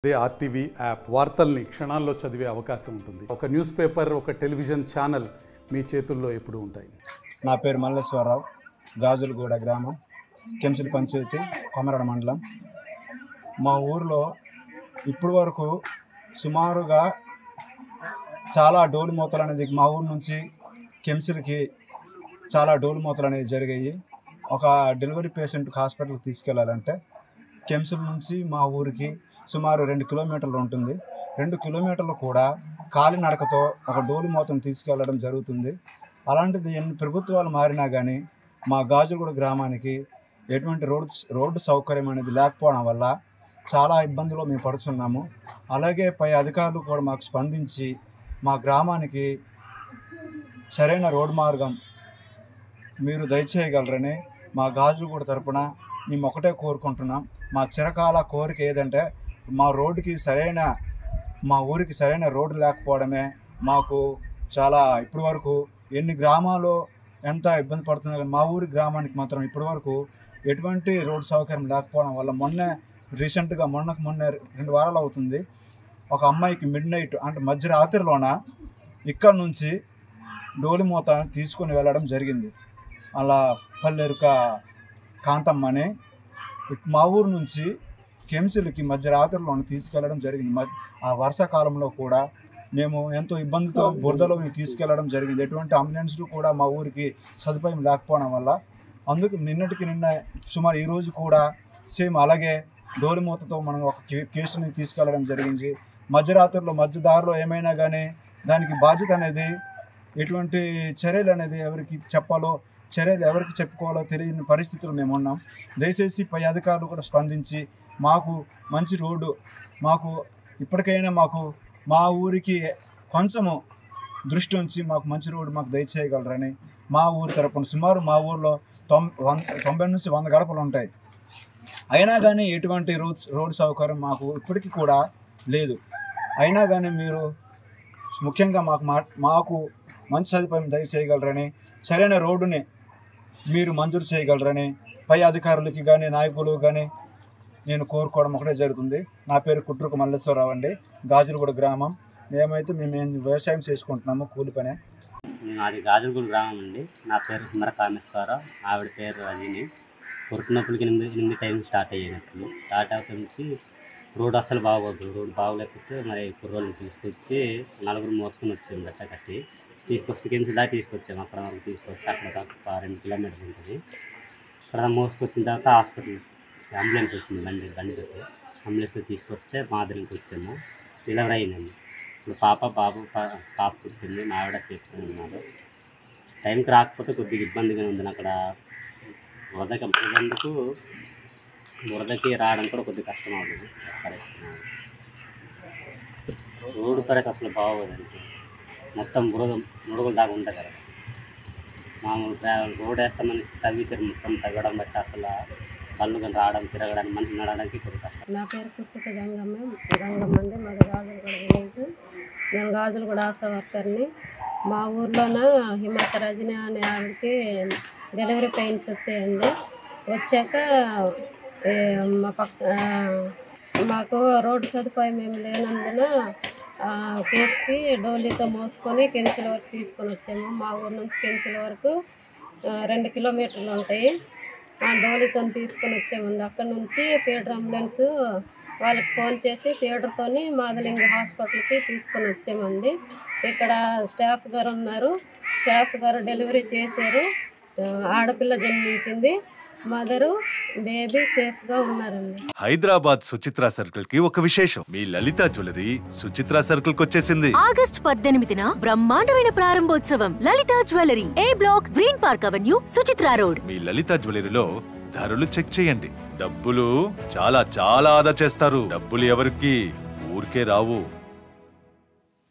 అదే RTV app వార్తల్ని క్షణాల్లో చదివే అవకాశం ఉంటుంది. ఒక న్యూస్ పేపర్, ఒక టెలివిజన్ ఛానల్ మీ చేతుల్లో ఎప్పుడూ ఉంటాయి. నా పేరు మల్లేశ్వరరావు, గాజులగూడ గ్రామం, కెంసిలి పంచాయతీ, కొమరడ మండలం. మా ఊరిలో ఇప్పటి వరకు సుమారుగా చాలా డోలు మూతలు అనేది మా ఊరు నుంచి కెంసిలికి చాలా డోలు మూతలు అనేవి జరిగాయి. ఒక డెలివరీ పేషెంట్కి హాస్పిటల్కి తీసుకెళ్ళాలంటే కెంసిల్ నుంచి మా ఊరికి సుమారు 2 కిలోమీటర్లు ఉంటుంది. 2 కిలోమీటర్లు కూడా కాలినడకతో ఒక డోలు మూతను తీసుకెళ్ళడం జరుగుతుంది. అలాంటిది ఎన్ని ప్రభుత్వాలు మారినా కానీ మా గాజులగూడ గ్రామానికి ఎటువంటి రోడ్డు సౌకర్యం అనేది లేకపోవడం వల్ల చాలా ఇబ్బందులు మేము పడుతున్నాము. అలాగే పై అధికారులు కూడా మాకు స్పందించి మా గ్రామానికి సరైన రోడ్డు మార్గం మీరు దయచేయగలరని మా గాజులగూడ తరపున మేము ఒకటే కోరుకుంటున్నాం. మా చిరకాల కోరిక ఏదంటే మా ఊరికి సరైన రోడ్డు లేకపోవడమే మాకు చాలా ఇప్పటి వరకు ఎన్ని గ్రామాలు ఎంత ఇబ్బంది పడుతున్నా కానీ మా ఊరి గ్రామానికి మాత్రం ఇప్పటి వరకు ఎటువంటి రోడ్డు సౌకర్యం లేకపోవడం వల్ల మొన్నకు 2 వారాలు అవుతుంది. ఒక అమ్మాయికి మిడ్నైట్ అంటే మధ్యరాత్రిలోన ఇక్కడ నుంచి డోలిమూత తీసుకొని వెళ్ళడం జరిగింది. అలా పల్లెరుక కాంతమ్మని మా ఊరు నుంచి కెంసిలికి మధ్యరాత్రిలో తీసుకెళ్లడం జరిగింది. ఆ వర్షాకాలంలో కూడా మేము ఎంతో ఇబ్బందితో బురదలో మేము తీసుకెళ్లడం జరిగింది. ఎటువంటి అంబులెన్స్లు కూడా మా ఊరికి సదుపాయం లేకపోవడం వల్ల అందుకు నిన్న సుమారు ఈరోజు కూడా సేమ్ అలాగే డోలిమూతతో మనం ఒక కేసుని తీసుకెళ్లడం జరిగింది. మధ్యరాత్రిలో మధ్యదారిలో ఏమైనా కానీ దానికి బాధ్యత అనేది ఎటువంటి చర్యలు అనేది ఎవరికి చెప్పాలో చర్యలు ఎవరికి చెప్పుకోవాలో తెలియని పరిస్థితులు మేము ఉన్నాం. దయచేసి పై అధికారులు కూడా స్పందించి మాకు మంచి రోడ్డు ఇప్పటికైనా మా ఊరికి కొంచెము దృష్టి ఉంచి మాకు మంచి రోడ్డు మాకు దయచేయగలరని మా ఊరి తరపున సుమారు మా ఊరిలో 90 నుంచి 100 గడపలు ఉంటాయి. అయినా కానీ ఎటువంటి రోడ్ సౌకర్యం మాకు ఇప్పటికీ కూడా లేదు. అయినా కానీ మీరు ముఖ్యంగా మాకు మంచి సదుపాయం దయచేయగలరని సరైన రోడ్డుని మీరు మంజూరు చేయగలరని పై అధికారులకి కానీ నాయకులు కానీ నేను కోరుకోవడం ఒకటే జరుగుతుంది. నా పేరు కుట్రుకు మల్లేశ్వరరావు అండి, గాజులగూడ గ్రామం. మేము వ్యవసాయం చేసుకుంటున్నాము, కూలి పనే. అది గాజులగూడ గ్రామం అండి. నా పేరు కుమర కామేశ్వరరావు, ఆవిడ పేరు అదిని. పురుకునొప్పులకి 8 టైం స్టార్ట్ అయ్యేటప్పుడు స్టార్ట్ అవుతూ నుంచి రోడ్ అస్సలు బాగోదు. రోడ్ బాగోలేకపోతే మరి కుర్రోళ్ళని తీసుకొచ్చి 4 మోసుకొని వచ్చాము. గట్ట కట్టి తీసుకొచ్చి కెంసి దాకా తీసుకొచ్చాము. అక్కడ వరకు తీసుకొచ్చి అక్కడ దాకా 2 కిలోమీటర్లు ఉంటుంది. అక్కడ మోసుకొచ్చిన తర్వాత హాస్పిటల్ అంబులెన్స్ వచ్చింది. బండి అంబులెన్స్లో తీసుకొస్తే మా దగ్గరికి వచ్చాము. డెలివరీ అయిందండి. ఇప్పుడు పాప పుట్టింది. మా ఆవిడ చేస్తూ ఉన్నారు. టైంకి రాకపోతే కొద్దిగా ఇబ్బందిగా ఉంది. అక్కడ బురదకి రావడం కూడా కొద్దిగా కష్టం అవుతుంది. రోడ్డు పరిస్థితి అసలు బాగోదండి. మొత్తం మురుగులు దాకా ఉంటుంది కదా. మామూలు రోడ్ వేస్తామని తవ్వేసారు, మొత్తం తగ్గడం బట్టి అసలు బళ్ళు కానీ రావడం తిరగడానికి మనిషి నడవడానికి కొద్దిగా కష్టం. నా పేరు కుట్టుక గంగమ్మ అండి. మాది గాజులగూడ విలేజ్. నేను గాజులగూడ ఆశా వర్కర్ని. మా ఊర్లోన హిమత రజని అనే ఆవిడకి డెలివరీ పెయిన్స్ వచ్చాయండి. వచ్చాక మాకు రోడ్డు సదుపాయం ఏమి లేనందున కేసుకి డోలీతో మోసుకొని కెంసిల వరకు తీసుకొని వచ్చాము. మా ఊరు నుంచి కెంసిల వరకు 2 కిలోమీటర్లు ఉంటాయి. ఆ డోలీతో తీసుకొని వచ్చామండి. అక్కడ నుంచి ఫీడర్ అంబులెన్స్ వాళ్ళకి ఫోన్ చేసి ఫీడర్తోని మాదలింగ హాస్పిటల్కి తీసుకొని వచ్చామండి. ఇక్కడ స్టాఫ్ గారు ఉన్నారు. స్టాఫ్ గారు డెలివరీ చేశారు. ఆడపిల్ల జన్మించింది. మదరు బేబీ సేఫ్ గా ఉన్నారండి. హైదరాబాద్ సుచిత్ర సర్కిల్ కి ఒక విశేషం. మీ లలిత జ్యువెలరీ సుచిత్ర సర్కిల్ కి వచ్చేసింది. ఆగస్టు 18న బ్రహ్మాండమైన ప్రారంభోత్సవం. Lalitha jewellery, A block, green park avenue, Suchitra road. మీ లలిత జ్యువెలరీలో ధరలు చెక్ చేయండి. డబ్బులు చాలా చాలా ఆదా చేస్తారు. డబ్బులు ఎవరికి ఊరికే రావు.